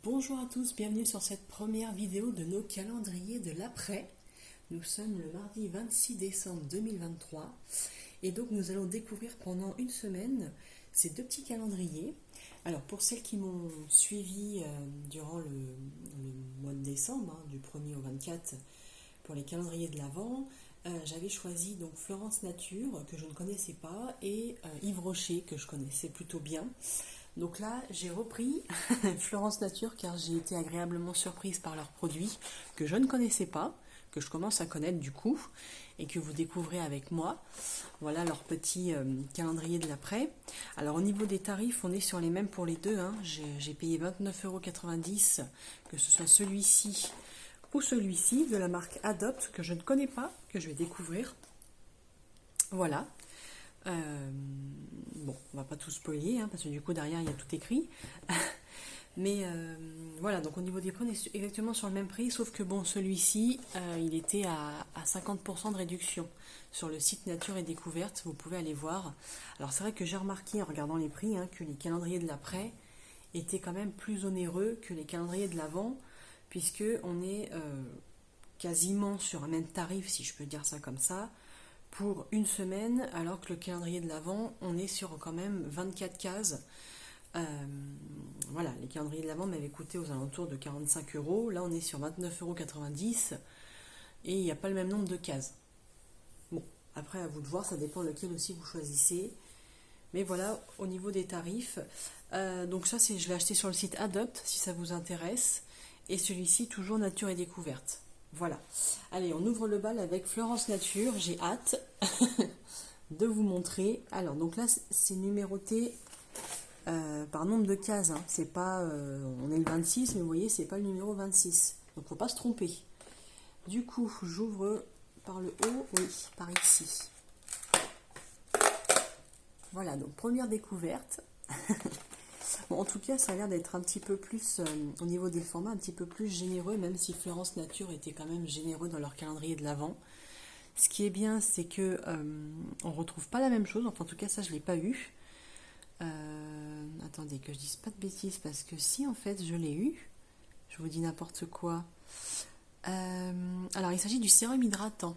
Bonjour à tous, bienvenue sur cette première vidéo de nos calendriers de l'après. Nous sommes le mardi 26 décembre 2023 et donc nous allons découvrir pendant une semaine ces deux petits calendriers. Alors pour celles qui m'ont suivi durant le mois de décembre, du 1er au 24, pour les calendriers de l'Avent, j'avais choisi donc Florence Nature que je ne connaissais pas et Yves Rocher que je connaissais plutôt bien. Donc là, j'ai repris Florence Nature car j'ai été agréablement surprise par leurs produits que je ne connaissais pas, que je commence à connaître du coup, et que vous découvrez avec moi. Voilà leur petit calendrier de l'après. Alors au niveau des tarifs, on est sur les mêmes pour les deux. J'ai payé 29,90 €, que ce soit celui-ci ou celui-ci, de la marque Adopt, que je ne connais pas, que je vais découvrir. Voilà. Bon, on va pas tout spoiler, parce que du coup derrière il y a tout écrit. Mais voilà, donc au niveau des prix, on est exactement sur le même prix, sauf que bon, celui-ci, il était à 50% de réduction. Sur le site Nature et Découverte, vous pouvez aller voir. Alors c'est vrai que j'ai remarqué en regardant les prix, que les calendriers de l'après étaient quand même plus onéreux que les calendriers de l'avant, puisque on est quasiment sur un même tarif, si je peux dire ça comme ça, pour une semaine, alors que le calendrier de l'Avent, on est sur quand même 24 cases. Voilà, les calendriers de l'Avent m'avaient coûté aux alentours de 45 €. Là, on est sur 29,90 € et il n'y a pas le même nombre de cases. Bon, après, à vous de voir, ça dépend lequel aussi vous choisissez. Mais voilà, au niveau des tarifs, donc ça, je l'ai acheté sur le site Adopt, si ça vous intéresse. Et celui-ci, toujours Nature et Découverte. Voilà. Allez, on ouvre le bal avec Florence Nature. J'ai hâte de vous montrer. Alors, donc là, c'est numéroté par nombre de cases. C'est pas, on est le 26, mais vous voyez, c'est pas le numéro 26. Donc, faut pas se tromper. Du coup, j'ouvre par le haut. Oui, par ici. Voilà, donc première découverte. Bon, en tout cas, ça a l'air d'être un petit peu plus, au niveau des formats, un petit peu plus généreux, même si Florence Nature était quand même généreux dans leur calendrier de l'Avent. Ce qui est bien, c'est que on retrouve pas la même chose. Enfin, en tout cas, ça, je l'ai pas eu. Attendez, que je dise pas de bêtises, parce que si, en fait, je l'ai eu, je vous dis n'importe quoi. Alors, il s'agit du sérum hydratant.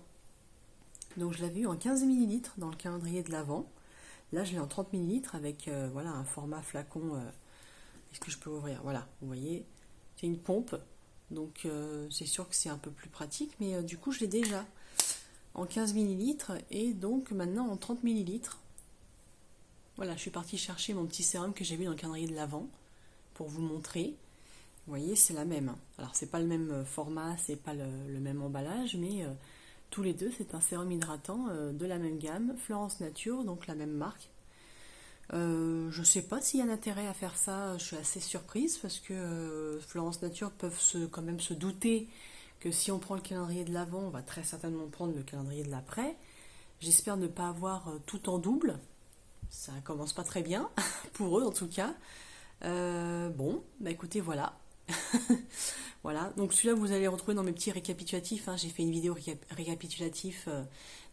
Donc, je l'avais eu en 15 ml dans le calendrier de l'Avent. Là, je l'ai en 30 ml avec voilà, un format flacon. Est-ce que je peux ouvrir? Voilà, vous voyez, c'est une pompe. Donc, c'est sûr que c'est un peu plus pratique. Mais du coup, je l'ai déjà en 15 ml et donc maintenant en 30 ml. Voilà, je suis partie chercher mon petit sérum que j'ai vu dans le calendrier de l'Avent pour vous montrer. Vous voyez, c'est la même. Alors, c'est pas le même format, c'est pas le même emballage, mais tous les deux, c'est un sérum hydratant de la même gamme, Florence Nature, donc la même marque. Je sais pas s'il y a un intérêt à faire ça, je suis assez surprise parce que Florence Nature peuvent quand même se douter que si on prend le calendrier de l'Avent, on va très certainement prendre le calendrier de l'après. J'espère ne pas avoir tout en double, ça commence pas très bien, pour eux en tout cas. Bon, bah écoutez, voilà. Voilà, donc celui-là vous allez retrouver dans mes petits récapitulatifs. J'ai fait une vidéo récapitulatif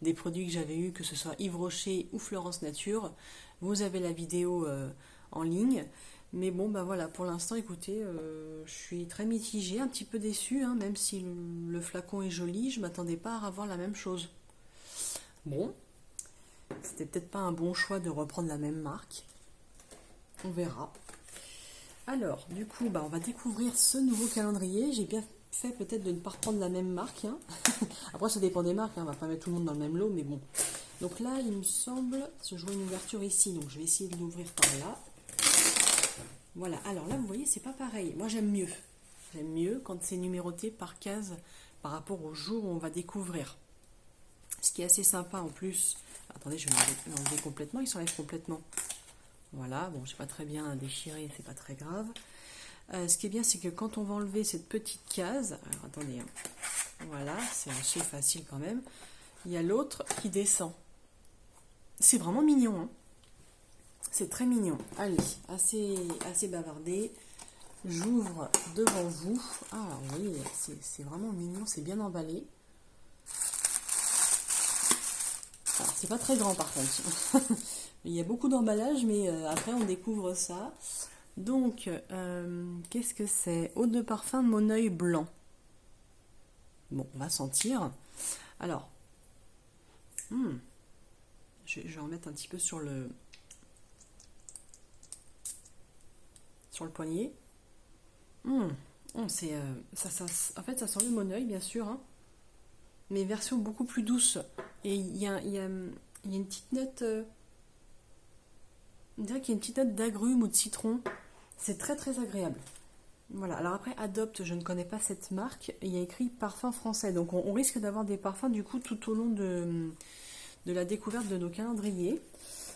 des produits que j'avais eu, que ce soit Yves Rocher ou Florence Nature. Vous avez la vidéo en ligne. Mais bon, bah voilà, pour l'instant, écoutez, je suis très mitigée, un petit peu déçue, même si le flacon est joli, je m'attendais pas à avoir la même chose. Bon, c'était peut-être pas un bon choix de reprendre la même marque. On verra. Alors, du coup, on va découvrir ce nouveau calendrier. J'ai bien fait peut-être de ne pas reprendre la même marque. Après, ça dépend des marques. On va pas mettre tout le monde dans le même lot, mais bon. Donc là, il me semble, je vois une ouverture ici, donc je vais essayer de l'ouvrir par là. Voilà. Alors là, vous voyez, c'est pas pareil. Moi, j'aime mieux. J'aime mieux quand c'est numéroté par case par rapport au jour où on va découvrir. Ce qui est assez sympa en plus. Attendez, je vais l'enlever complètement. Il s'enlève complètement. Voilà, bon, j'ai pas très bien déchiré, c'est pas très grave. Ce qui est bien, c'est que quand on va enlever cette petite case, alors attendez, voilà, c'est assez facile quand même, il y a l'autre qui descend. C'est vraiment mignon, c'est très mignon. Allez, assez bavardé, j'ouvre devant vous. Ah, vous voyez, c'est vraiment mignon, c'est bien emballé. Alors, c'est pas très grand par contre. Il y a beaucoup d'emballage, mais après on découvre ça. Donc, qu'est-ce que c'est? Eau de parfum Mon Oeil Blanc. Bon, on va sentir. Alors, je vais en mettre un petit peu sur le poignet. C'est, en fait, ça sent le Mon Oeil, bien sûr, hein, mais version beaucoup plus douce. Et il y a une petite note, on dirait qu'il y a une petite note d'agrumes ou de citron. C'est très très agréable. Voilà, alors après, Adopt, je ne connais pas cette marque. Il y a écrit parfum français. Donc on risque d'avoir des parfums du coup tout au long de la découverte de nos calendriers.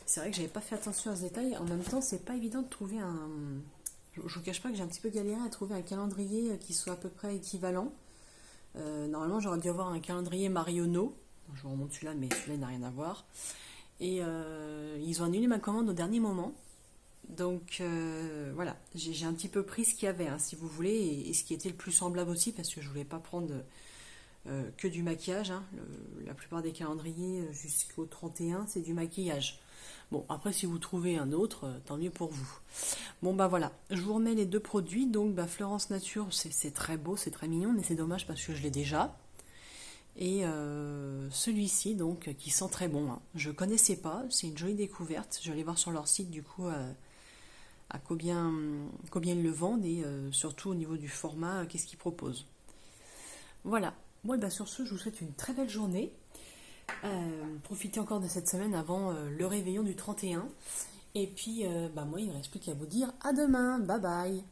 C'est vrai que j'avais pas fait attention à ce détail. En même temps, c'est pas évident de trouver un. Je vous cache pas que j'ai un petit peu galéré à trouver un calendrier qui soit à peu près équivalent. Normalement, j'aurais dû avoir un calendrier Marionneau. Je vous remonte celui-là, mais celui-là n'a rien à voir. Et ils ont annulé ma commande au dernier moment. Donc voilà, j'ai un petit peu pris ce qu'il y avait, hein, si vous voulez, et ce qui était le plus semblable aussi, parce que je voulais pas prendre que du maquillage. Hein. La plupart des calendriers jusqu'au 31, c'est du maquillage. Bon, après, si vous trouvez un autre, tant mieux pour vous. Bon, bah voilà, je vous remets les deux produits. Donc, bah, Florence Nature, c'est très beau, c'est très mignon, mais c'est dommage parce que je l'ai déjà. Et celui-ci, donc, qui sent très bon. Hein. Je connaissais pas, c'est une jolie découverte. Je vais aller voir sur leur site, du coup, à combien ils le vendent et surtout au niveau du format, qu'est-ce qu'ils proposent. Voilà. Bon, et bah, sur ce, je vous souhaite une très belle journée. Profitez encore de cette semaine avant le réveillon du 31. Et puis, bah, moi, il ne me reste plus qu'à vous dire à demain. Bye bye.